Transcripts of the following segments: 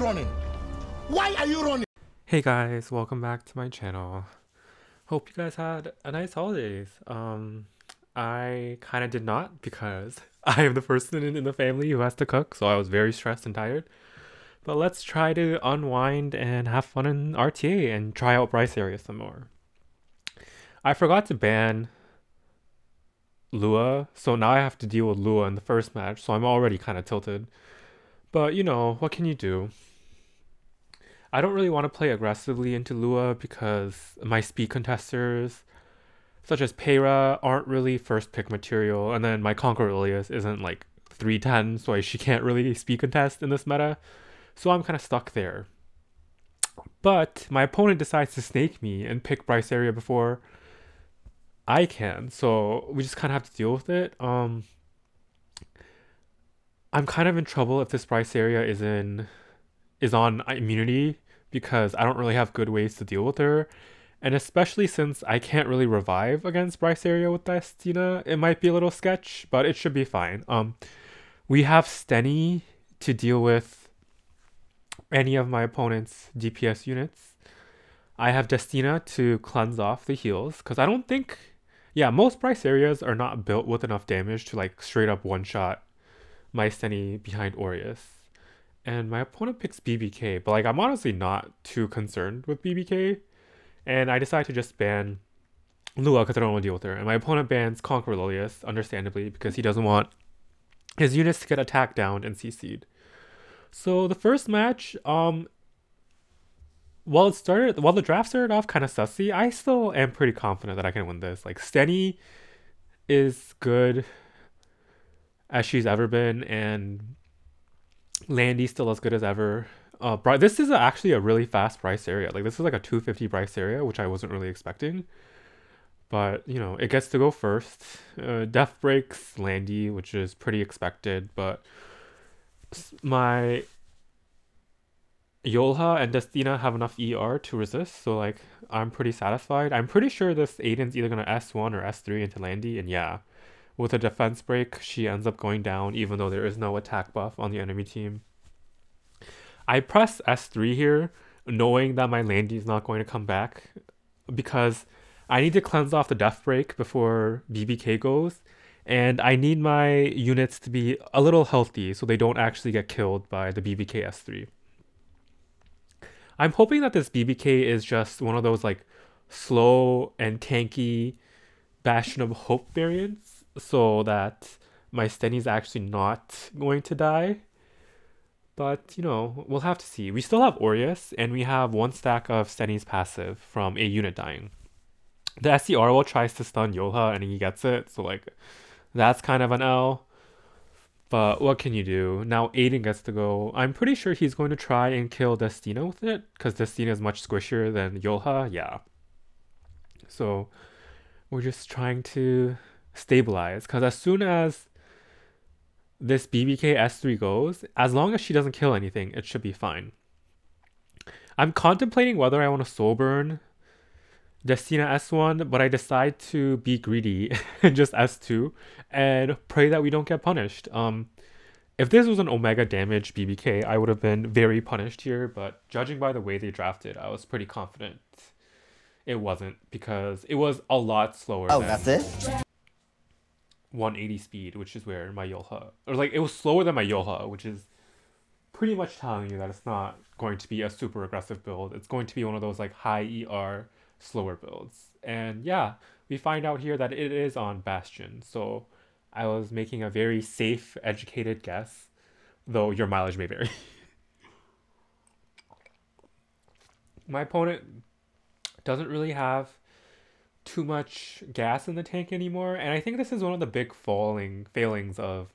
running? Why are you running? Hey guys, welcome back to my channel. Hope you guys had a nice holidays. I kind of did not because I am the person in the family who has to cook, so I was very stressed and tired. But let's try to unwind and have fun in RTA and try out Briseria some more. I forgot to ban Lua, so now I have to deal with Lua in the first match, so I'm already kind of tilted. But you know, what can you do? I don't really want to play aggressively into Lua because my speed contesters, such as Peyra, aren't really first pick material, and then my Conqueror Ilias isn't like 310, so she can't really speed contest in this meta, so I'm kind of stuck there. But my opponent decides to snake me and pick Briseria before I can, so we just kind of have to deal with it. I'm kind of in trouble if this Briseria is on immunity because I don't really have good ways to deal with her. And especially since I can't really revive against Briseria with Destina, it might be a little sketch, but it should be fine. We have Steny to deal with any of my opponent's DPS units. I have Destina to cleanse off the heals, because I don't think... Yeah, most Briserias are not built with enough damage to like straight up one-shot my Steny behind Aureus. And my opponent picks BBK, but like I'm honestly not too concerned with BBK. And I decide to just ban Lua because I don't want to deal with her. And my opponent bans Conqueror Ilias, understandably, because he doesn't want his units to get attacked down and CC'd. So the first match, while the draft started off kind of sussy, I still am pretty confident that I can win this. Like Steny is good as she's ever been, and Landy's still as good as ever. This is actually a really fast Briseria. Like this is like a 250 Briseria, which I wasn't really expecting. But you know, it gets to go first. Death breaks Landy, which is pretty expected. But my Yolha and Destina have enough ER to resist, so like I'm pretty satisfied. I'm pretty sure this Aiden's either gonna S1 or S3 into Landy, and yeah, with a defense break, she ends up going down even though there is no attack buff on the enemy team. I press S3 here, knowing that my Landy is not going to come back because I need to cleanse off the death break before BBK goes, and I need my units to be a little healthy so they don't actually get killed by the BBK S3. I'm hoping that this BBK is just one of those like slow and tanky Bastion of Hope variants, so that my Steny's actually not going to die. But, you know, we'll have to see. We still have Aureus, and we have one stack of Steny's passive from a unit dying. The SC Arowell tries to stun Yolha, and he gets it, so, like, that's kind of an L. But what can you do? Now Aiden gets to go. I'm pretty sure he's going to try and kill Destina with it, because Destina is much squishier than Yolha, yeah. So, we're just trying to stabilize, because as soon as this BBK S3 goes, as long as she doesn't kill anything, it should be fine. I'm contemplating whether I want to soul burn Destina S1, but I decide to be greedy and just S2 and pray that we don't get punished. If this was an Omega damage BBK, I would have been very punished here, but judging by the way they drafted, I was pretty confident it wasn't, because it was a lot slower. Oh, that's it? 180 speed, which is where my Yolha, or like it was slower than my Yolha, which is pretty much telling you that it's not going to be a super aggressive build. It's going to be one of those like high ER slower builds. And yeah, we find out here that it is on Bastion, so I was making a very safe, educated guess, though your mileage may vary. My opponent doesn't really have too much gas in the tank anymore, and I think this is one of the big failings of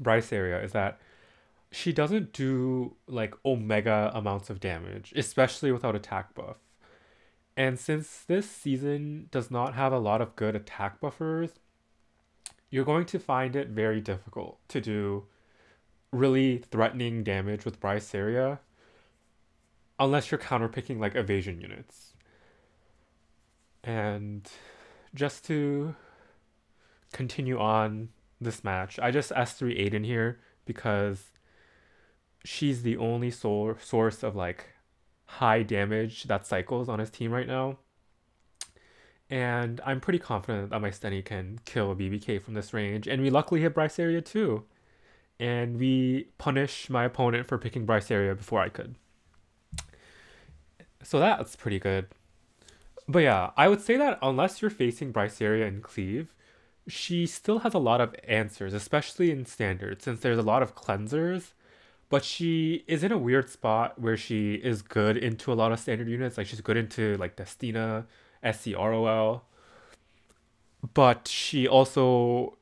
Briseria, is that she doesn't do like Omega amounts of damage, especially without attack buff. And since this season does not have a lot of good attack buffers, you're going to find it very difficult to do really threatening damage with Briseria unless you're counterpicking like evasion units. And just to continue on this match, I just S3 Aiden here because she's the only source of like high damage that cycles on his team right now. And I'm pretty confident that my Stenny can kill a BBK from this range. And we luckily hit Briseria too. And we punish my opponent for picking Briseria before I could. So that's pretty good. But yeah, I would say that unless you're facing Briseria and Cleave, she still has a lot of answers, especially in standard, since there's a lot of cleansers. But she is in a weird spot where she is good into a lot of standard units. Like she's good into like Destina, SC Arowell. But she also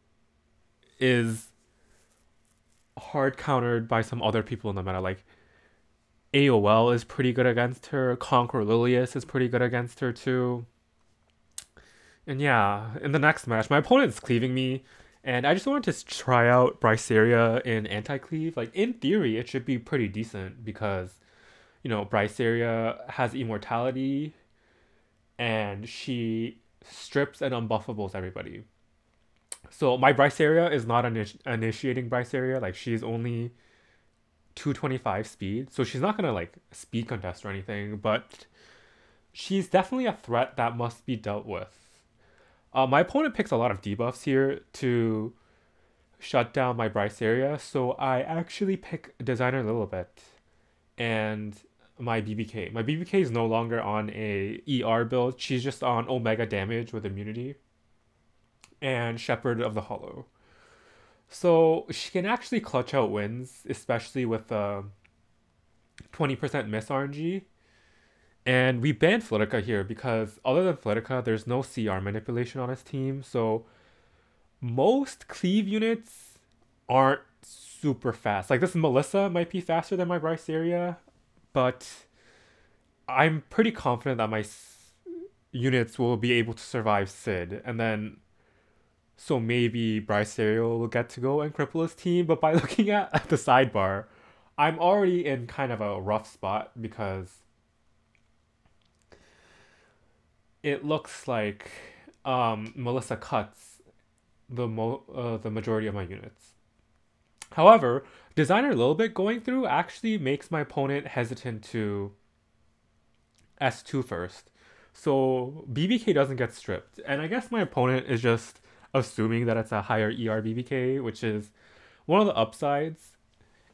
is hard countered by some other people in the meta. Like AOL is pretty good against her. Conqueror Lilius is pretty good against her too. And yeah, in the next match, my opponent's cleaving me, and I just wanted to try out Briseria in anti-cleave. Like in theory, it should be pretty decent because, you know, Briseria has Immortality, and she strips and unbuffables everybody. So my Briseria is not an initiating Briseria. Like she's only 225 speed, so she's not gonna like speed contest or anything, but she's definitely a threat that must be dealt with. My opponent picks a lot of debuffs here to shut down my Briseria, so I actually pick Designer a little bit and my BBK. My BBK is no longer on a ER build, she's just on Omega damage with immunity and Shepherd of the Hollow. So she can actually clutch out wins, especially with 20% miss RNG. And we banned Flidica here because other than Flidica, there's no CR manipulation on his team. So most Cleave units aren't super fast. Like this Melissa might be faster than my Briseria, but I'm pretty confident that my units will be able to survive Sid. And then, so maybe Briseria will get to go and cripple his team. But by looking at the sidebar, I'm already in kind of a rough spot because it looks like Melissa cuts the majority of my units. However, Designer a little bit going through actually makes my opponent hesitant to S2 first. So BBK doesn't get stripped. And I guess my opponent is just assuming that it's a higher ER BBK, which is one of the upsides.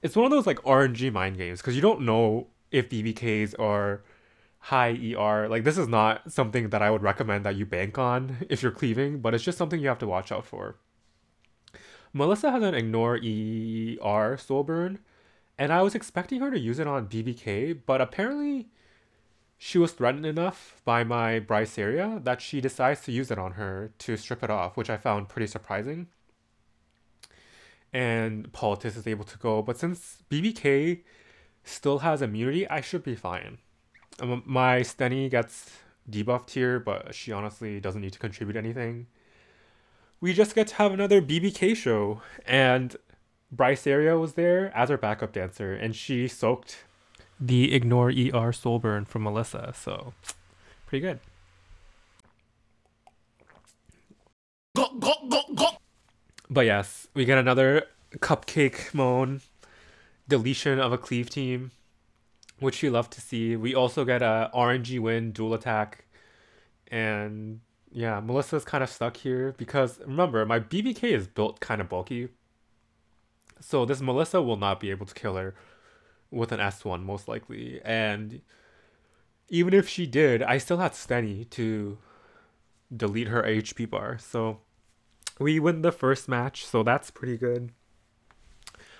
It's one of those like RNG mind games because you don't know if BBKs are high ER. Like this is not something that I would recommend that you bank on if you're cleaving, but it's just something you have to watch out for. Melissa has an ignore ER soul burn, and I was expecting her to use it on BBK, but apparently she was threatened enough by my Briseria that she decides to use it on her to strip it off, which I found pretty surprising. And Politis is able to go, but since BBK still has immunity, I should be fine. My Stenny gets debuffed here, but she honestly doesn't need to contribute anything. We just get to have another BBK show, and Briseria was there as our backup dancer, and she soaked the ignore ER soul burn from Melissa, so pretty good. But yes, we get another cupcake moan deletion of a Cleave team, which you love to see. We also get a RNG win, dual attack. And yeah, Melissa's kind of stuck here because remember, my BBK is built kind of bulky. So this Melissa will not be able to kill her with an S1 most likely. And even if she did, I still had Stenny to delete her HP bar. So we win the first match, so that's pretty good.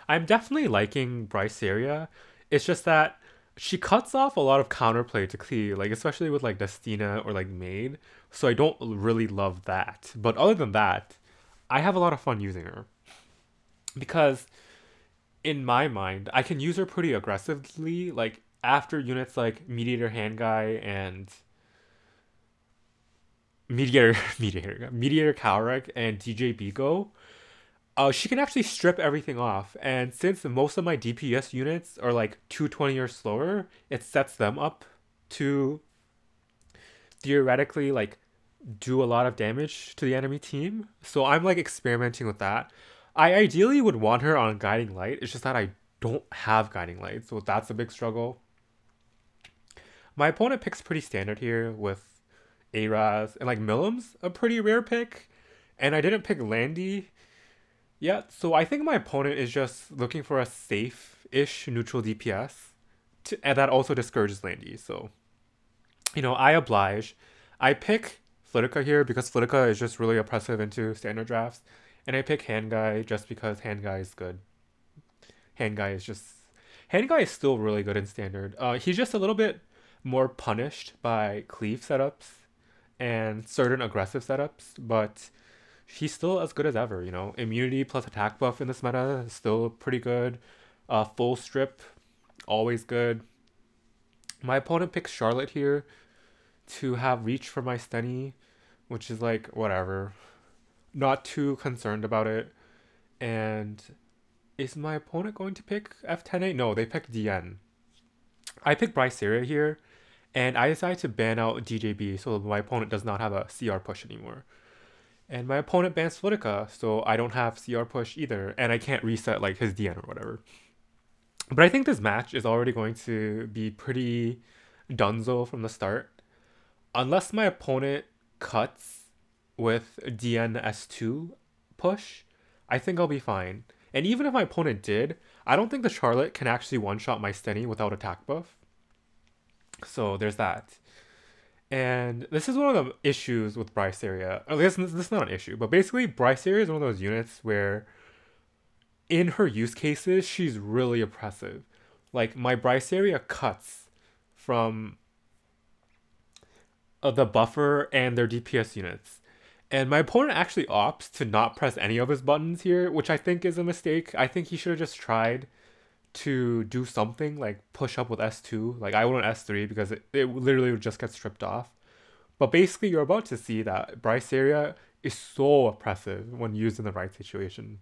I'm definitely liking Briseria. It's just that she cuts off a lot of counterplay to Cleave, like especially with like Destina or like Maid. So I don't really love that. But other than that, I have a lot of fun using her. Because in my mind, I can use her pretty aggressively, like after units like Mediator Handguy and Mediator Kawerick and DJ Bigo. She can actually strip everything off, and since most of my DPS units are like 220 or slower, it sets them up to theoretically like do a lot of damage to the enemy team. So I'm like experimenting with that. I ideally would want her on Guiding Light. It's just that I don't have Guiding Light, so that's a big struggle. My opponent picks pretty standard here with Araz and like Milims, a pretty rare pick. And I didn't pick Landy yet, so I think my opponent is just looking for a safe-ish neutral DPS, and that also discourages Landy. So, you know, I oblige. I pick Flidica here because Flidica is just really oppressive into standard drafts, and I pick Hand Guy just because Hand Guy is good. Hand Guy is still really good in standard. He's just a little bit more punished by Cleave setups and certain aggressive setups, but he's still as good as ever, you know. Immunity plus attack buff in this meta is still pretty good. Full strip, always good. My opponent picks Charlotte here to have reach for my Stenny, which is like, whatever. Not too concerned about it. And is my opponent going to pick F10A? No, they picked DN. I picked Briseria here, and I decided to ban out DJB so my opponent does not have a CR push anymore. And my opponent bans Flidica, so I don't have CR push either, and I can't reset like his DN or whatever. But I think this match is already going to be pretty dunzo from the start. Unless my opponent cuts with DN S2 push, I think I'll be fine. And even if my opponent did, I don't think the Charlotte can actually one-shot my Stenny without attack buff. So there's that. And this is one of the issues with Briseria. This is not an issue, but basically Briseria is one of those units where in her use cases, she's really oppressive. Like my Briseria cuts from the buffer and their DPS units. And my opponent actually opts to not press any of his buttons here, which I think is a mistake. I think he should have just tried to do something like push up with S2. Like I wouldn't S3 because it literally would just get stripped off. But basically you're about to see that Briseria is so oppressive when used in the right situation.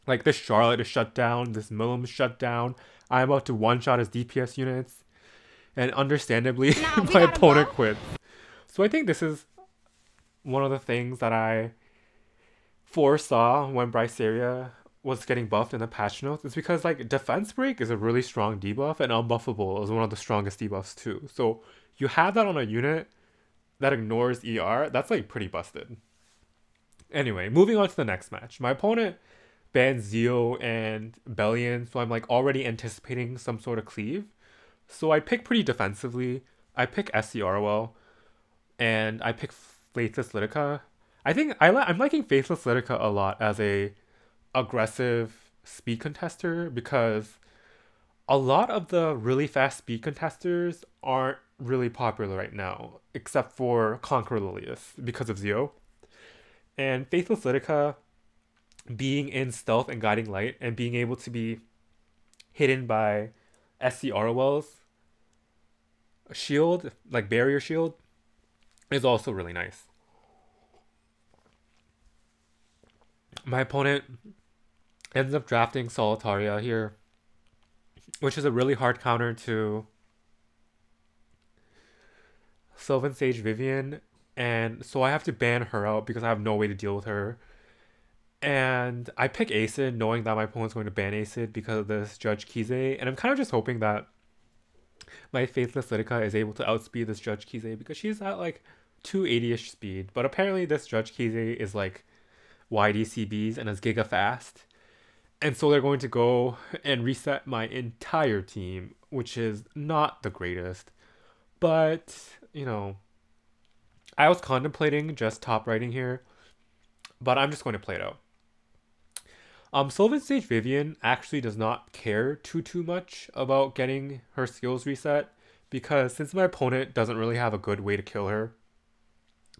Like this Charlotte is shut down, this Milims shut down. I'm about to one-shot his DPS units. And understandably, my opponent quits. So I think this is one of the things that I foresaw when Briseria was getting buffed in the patch notes. It's because like defense break is a really strong debuff and unbuffable is one of the strongest debuffs too. So you have that on a unit that ignores ER, that's like pretty busted. Anyway, moving on to the next match. My opponent bans Zeo and Bellion, so I'm like already anticipating some sort of cleave. So I pick pretty defensively. I pick SC Arowell and I pick Faithless Lidica. I think I'm liking Faithless Lidica a lot as a aggressive speed contester because a lot of the really fast speed contesters aren't really popular right now, except for Conqueror Lilius because of Zeo. And Faithless Lidica being in stealth and guiding light and being able to be hidden by SC Arowell's shield, like barrier shield, is also really nice. My opponent ends up drafting Solitaria here, which is a really hard counter to Sylvan Sage Vivian, and so I have to ban her out because I have no way to deal with her. And I pick Acid knowing that my opponent's going to ban Acid because of this Jkise, and I'm kind of just hoping that my Faithless Lidica is able to outspeed this Jkise because she's at like 280-ish speed, but apparently this Jkise is like YDCBs and is giga fast. And so they're going to go and reset my entire team, which is not the greatest. But, you know, I was contemplating just top writing here, but I'm just going to play it out. Sylvan Sage Vivian actually does not care too much about getting her skills reset because since my opponent doesn't really have a good way to kill her,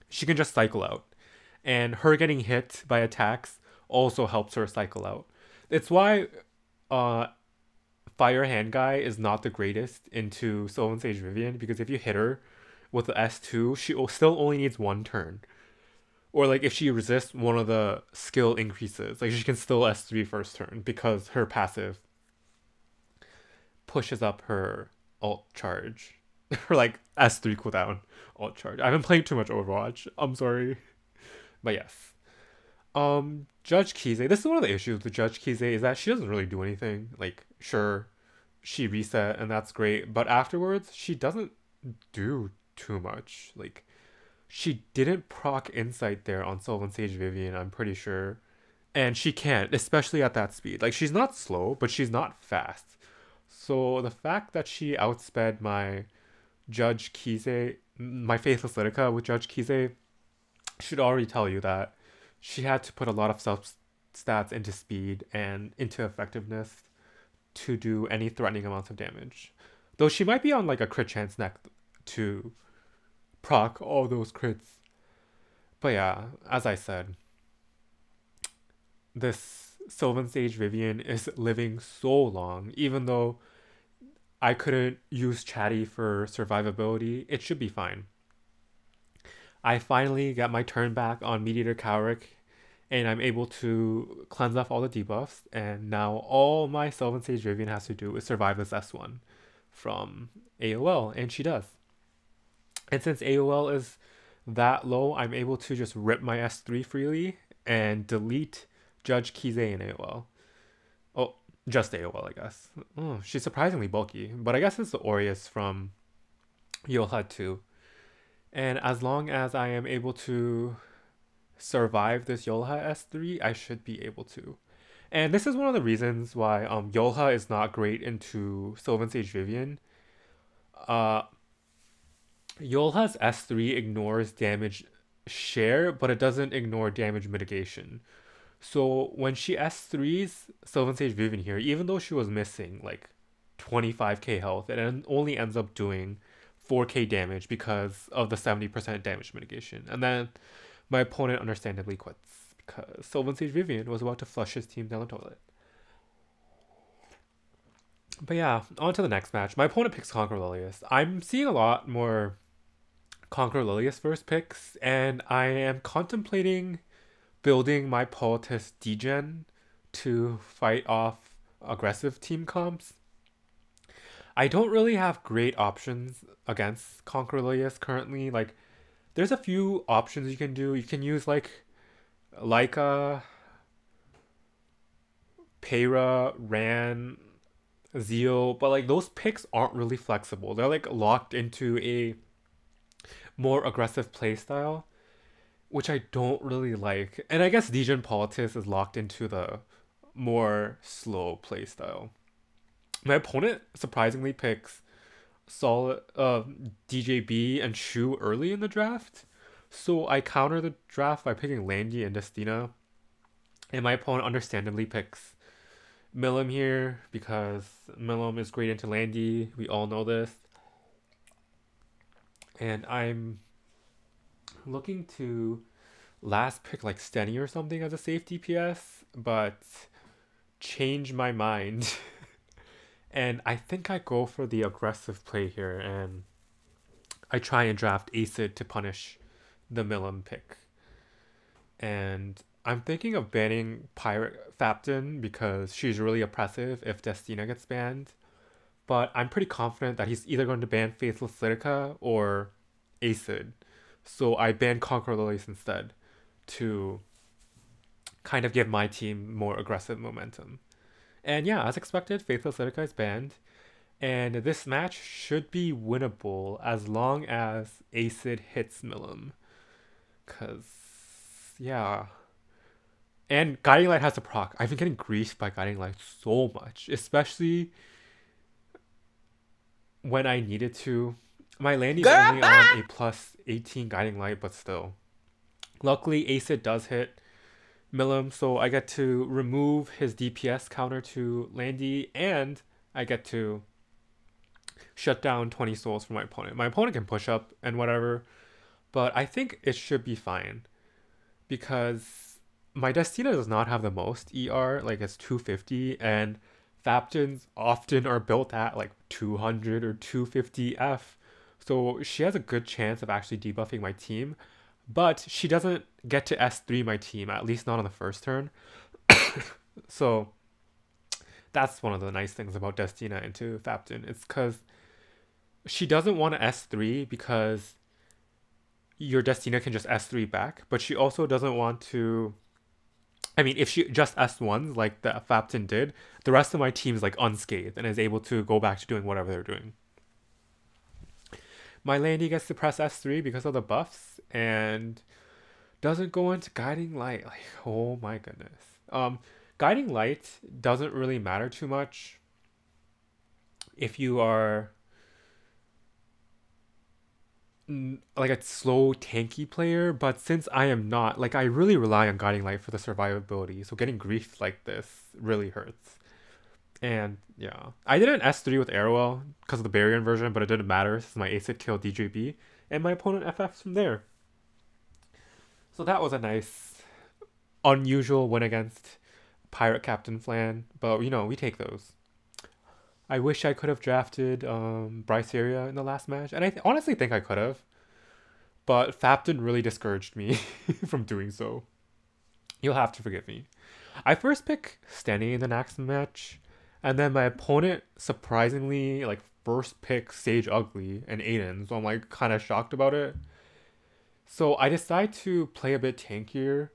she can just cycle out. And her getting hit by attacks also helps her cycle out. It's why Fire Hand Guy is not the greatest into Sylvan Sage Vivian because if you hit her with the S2, she still only needs one turn. Or like if she resists one of the skill increases, like she can still S3 first turn because her passive pushes up her alt charge. Her like S3 cooldown alt charge. I've been playing too much Overwatch. I'm sorry. But yes. Jkise, this is one of the issues with Jkise is that she doesn't really do anything. Like, sure, she reset and that's great, but afterwards she doesn't do too much. Like, she didn't proc Insight there on Sylvan Sage Vivian, I'm pretty sure. And she can't, especially at that speed. Like, she's not slow, but she's not fast. So the fact that she outsped my Jkise, my Faithless Lidica with Jkise, should already tell you that she had to put a lot of self stats into speed and into effectiveness to do any threatening amounts of damage. Though she might be on like a crit chance next to proc all those crits. But yeah, as I said, this Sylvan Sage Vivian is living so long, even though I couldn't use Chatty for survivability, it should be fine. I finally got my turn back on Mediator Kawerick, and I'm able to cleanse off all the debuffs, and now all my Sylvan Sage Vivian has to do is survive this S1 from AOL, and she does. And since AOL is that low, I'm able to just rip my S3 freely and delete Jkise in AOL. Oh, just AOL, I guess. Oh, she's surprisingly bulky, but I guess it's the Aureus from Yolhud too. And as long as I am able to survive this Yolha S3, I should be able to. And this is one of the reasons why Yolha is not great into Sylvan Sage Vivian. Yolha's S3 ignores damage share, but it doesn't ignore damage mitigation. So when she S3s Sylvan Sage Vivian here, even though she was missing like 25k health, it only ends up doing 4k damage because of the 70% damage mitigation. And then my opponent understandably quits because Sylvan Sage Vivian was about to flush his team down the toilet. But yeah, on to the next match. My opponent picks Conquer Lilius. I'm seeing a lot more Conquer Lilius first picks, and I am contemplating building my Poetess degen to fight off aggressive team comps. I don't really have great options against Conquer Lilius currently. Like, there's a few options you can do. You can use like Leica, Peyra, Ran, Zeal, but like those picks aren't really flexible. They're like locked into a more aggressive playstyle, which I don't really like. And I guess Degen Politis is locked into the more slow playstyle. My opponent surprisingly picks solid DJB and Shu early in the draft, so I counter the draft by picking Landy and Destina, and my opponent understandably picks Milim here because Milim is great into Landy. We all know this, and I'm looking to last pick like Stenny or something as a safe DPS, but change my mind. And I think I go for the aggressive play here, and I try and draft Acid to punish the Milim pick. And I'm thinking of banning Pirate Fapton because she's really oppressive if Destina gets banned. But I'm pretty confident that he's either going to ban Faithless Lidica or Acid. So I ban Conquer Lilius instead to kind of give my team more aggressive momentum. And yeah, as expected, Faithless Lidica is banned. And this match should be winnable as long as Acid hits Milim. Because, yeah. And Guiding Light has a proc. I've been getting greased by Guiding Light so much. Especially when I needed to. My Landy's only on a plus 18 Guiding Light, but still. Luckily, Acid does hit Milim, so I get to remove his DPS counter to Landy, and I get to shut down 20 souls for my opponent. My opponent can push up and whatever, but I think it should be fine because my Destina does not have the most ER, like it's 250, and Faptons often are built at like 200 or 250 F, so she has a good chance of actually debuffing my team. But she doesn't get to S3 my team, at least not on the first turn. So that's one of the nice things about Destina into Fapton. It's because she doesn't want to S3 because your Destina can just S3 back. But she also doesn't want to I mean, if she just S1s like the Fapton did, the rest of my team is like unscathed and is able to go back to doing whatever they're doing. My Landy gets to press S3 because of the buffs and doesn't go into Guiding Light. Like, oh my goodness. Guiding Light doesn't really matter too much if you are like a slow tanky player, but since I am not, like I really rely on Guiding Light for the survivability, so getting grief like this really hurts. And yeah, I did an S3 with Arowell because of the barrier inversion, but it didn't matter since my ACID killed DJB and my opponent FFs from there. So that was a nice, unusual win against Pirate Captain Flan, but you know, we take those. I wish I could have drafted Briseria in the last match, and I honestly think I could have, but Fapton really discouraged me from doing so. You'll have to forgive me. I first pick Stenny in the next match, and then my opponent surprisingly like first pick Sage Ugly and Aiden, so I'm like kind of shocked about it. So I decide to play a bit tankier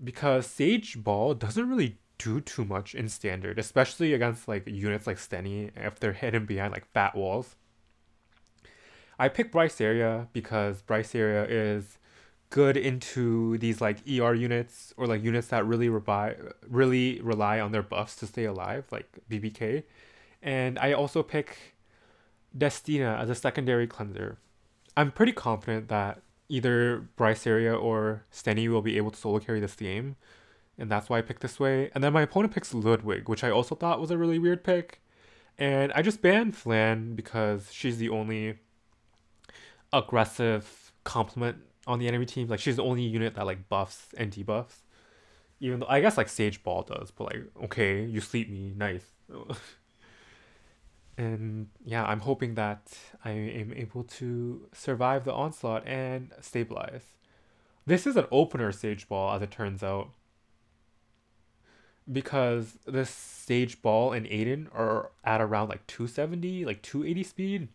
because Sage Ball doesn't really do too much in standard, especially against like units like Stenny if they're hidden behind like fat walls. I picked Briseria because Briseria is good into these like ER units or like units that really rely on their buffs to stay alive, like BBK. And I also pick Destina as a secondary cleanser. I'm pretty confident that either Briseria or Stenny will be able to solo carry this game, and that's why I picked this way. And then my opponent picks Ludwig, which I also thought was a really weird pick. And I just banned Flan because she's the only aggressive complement on the enemy team. Like, she's the only unit that like buffs and debuffs. Even though I guess like Sage Ball does, but like, okay, you sleep me, nice. And yeah, I'm hoping that I am able to survive the onslaught and stabilize. This is an opener Sage Ball, as it turns out, because this Sage Ball and Aiden are at around like 270, like 280 speed,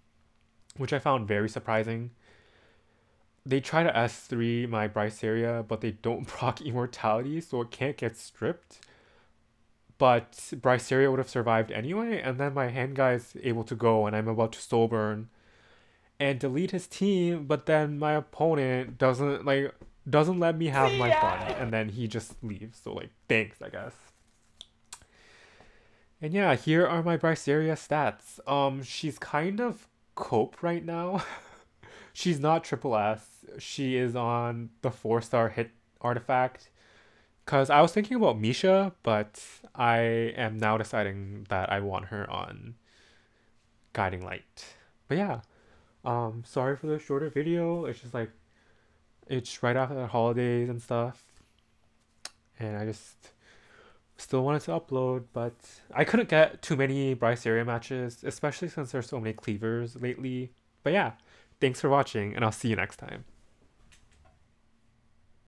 which I found very surprising. They try to S3 my Briseria, but they don't proc Immortality, so it can't get stripped. But Briseria would have survived anyway, and then my hand guy is able to go, and I'm about to soul burn and delete his team, but then my opponent doesn't let me have my fun, and then he just leaves. So like, thanks, I guess. And yeah, here are my Briseria stats. She's kind of cope right now. She's not triple S. She is on the 4-star hit artifact. Because I was thinking about Misha, but I am now deciding that I want her on Guiding Light. But yeah, sorry for the shorter video. It's just like, it's right after the holidays and stuff. And I just still wanted to upload, but I couldn't get too many Briseria matches, especially since there's so many cleavers lately. But yeah, thanks for watching, and I'll see you next time.